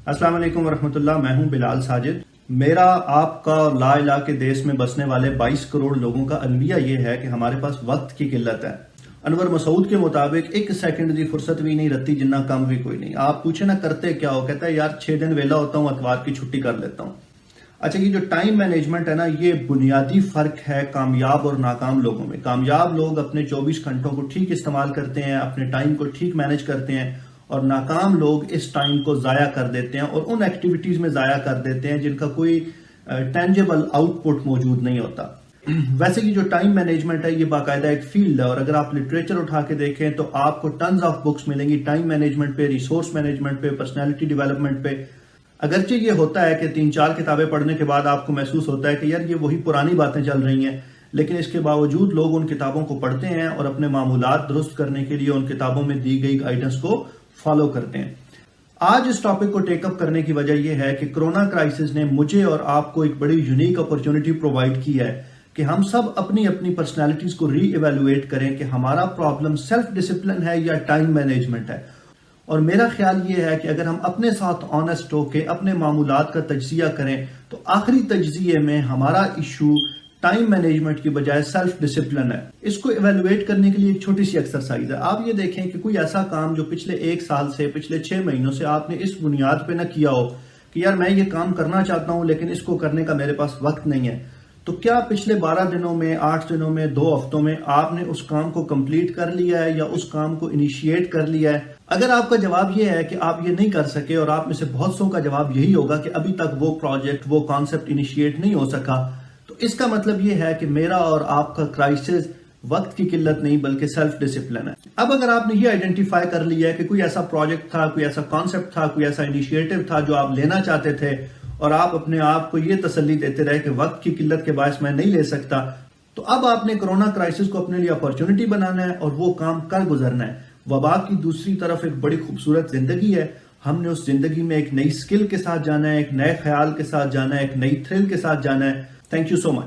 السلام علیکم ورحمۃ اللہ. میں ہوں بلال ساجد. میرا آپ کا اور لا الہ کے دیش میں بسنے والے 22 کروڑ لوگوں کا المیہ یہ ہے کہ ہمارے پاس وقت کی قلت ہے. انور مسعود کے مطابق ایک سیکنڈ دی فرصت بھی نہیں رہتی جنہ کم بھی کوئی نہیں. آپ پوچھیں نا کرتے کیا ہو, کہتا ہے یار 6 دن ویلا ہوتا ہوں, اتوار کی چھٹی کر لیتا ہوں. اچھا, یہ جو ٹائم مینجمنٹ ہے نا, یہ بنیادی فرق ہے کامیاب اور ناکام لوگوں میں. کامیاب لوگ اپنے 24 گھنٹوں کو ٹھیک استعمال کرتے ہیں, اپنے ٹائم کو ٹھیک مینج کرتے ہیں, اور ناکام لوگ اس ٹائم کو ضائع کر دیتے ہیں اور ان ایکٹیویٹیز میں ضائع کر دیتے ہیں جن کا کوئی ٹینجیبل آؤٹ پٹ موجود نہیں ہوتا. ویسے یہ جو ٹائم مینجمنٹ ہے یہ باقاعدہ ایک فیلڈ ہے, اور اگر آپ لٹریچر اٹھا کے دیکھیں تو آپ کو ٹنز آف بکس ملیں گی ٹائم مینجمنٹ پہ, ریسورس مینجمنٹ پہ, پرسنالٹی ڈیولپمنٹ پہ. اگرچہ یہ ہوتا ہے کہ 3-4 کتابیں پڑھنے کے بعد آپ کو محسوس ہوتا ہے کہ یار یہ وہی پرانی باتیں چل رہی ہیں, لیکن اس کے باوجود لوگ ان کتابوں کو پڑھتے ہیں اور اپنے معمولات درست کرنے کے لیے ان کتابوں میں دی گئی گائیڈنس کو فالو کرتے ہیں. آج اس ٹاپک کو ٹیک اپ کرنے کی وجہ یہ ہے کہ کرونا کرائسس نے مجھے اور آپ کو ایک بڑی یونیک اپرچونٹی پرووائڈ کی ہے کہ ہم سب اپنی اپنی پرسنالٹیز کو ری ایویلویٹ کریں کہ ہمارا پرابلم سیلف ڈسپلن ہے یا ٹائم مینجمنٹ ہے. اور میرا خیال یہ ہے کہ اگر ہم اپنے ساتھ آنیسٹ ہو کے اپنے معمولات کا تجزیہ کریں تو آخری تجزیے میں ہمارا ایشو ٹائم مینجمنٹ کی بجائے سیلف ڈسپلن ہے. اس کو ایویلویٹ کرنے کے لیے ایک چھوٹی سی ایکسرسائز ہے. آپ یہ دیکھیں کہ کوئی ایسا کام جو پچھلے 1 سال سے, پچھلے 6 مہینوں سے آپ نے اس بنیاد پہ نہ کیا ہو کہ یار میں یہ کام کرنا چاہتا ہوں لیکن اس کو کرنے کا میرے پاس وقت نہیں ہے, تو کیا پچھلے 12 دنوں میں, 8 دنوں میں, 2 ہفتوں میں آپ نے اس کام کو کمپلیٹ کر لیا ہے یا اس کام کو انیشیٹ کر لیا ہے؟ اگر آپ کا جواب یہ ہے کہ آپ یہ نہیں کر سکے, اور آپ میں سے بہت سو کا جواب یہی ہوگا کہ ابھی تک وہ پروجیکٹ, وہ کانسیپٹ انیشیٹ نہیں ہو سکا, تو اس کا مطلب یہ ہے کہ میرا اور آپ کا کرائسس وقت کی قلت نہیں بلکہ سیلف ڈسپلن ہے. اب اگر آپ نے یہ آئیڈینٹیفائی کر لیا ہے کہ کوئی ایسا پروجیکٹ تھا, کوئی ایسا کانسیپٹ تھا, کوئی ایسا انیشیٹو تھا جو آپ لینا چاہتے تھے, اور آپ اپنے آپ کو یہ تسلی دیتے رہے کہ وقت کی قلت کے باعث میں نہیں لے سکتا, تو اب آپ نے کرونا کرائسس کو اپنے لیے اپرچونٹی بنانا ہے اور وہ کام کر گزرنا ہے. وبا کی دوسری طرف ایک بڑی خوبصورت زندگی ہے. ہم نے اس زندگی میں ایک نئی سکل کے ساتھ جانا ہے, ایک نئے خیال کے ساتھ جانا ہے, ایک نئی تھرل کے ساتھ جانا ہے. Thank you so much.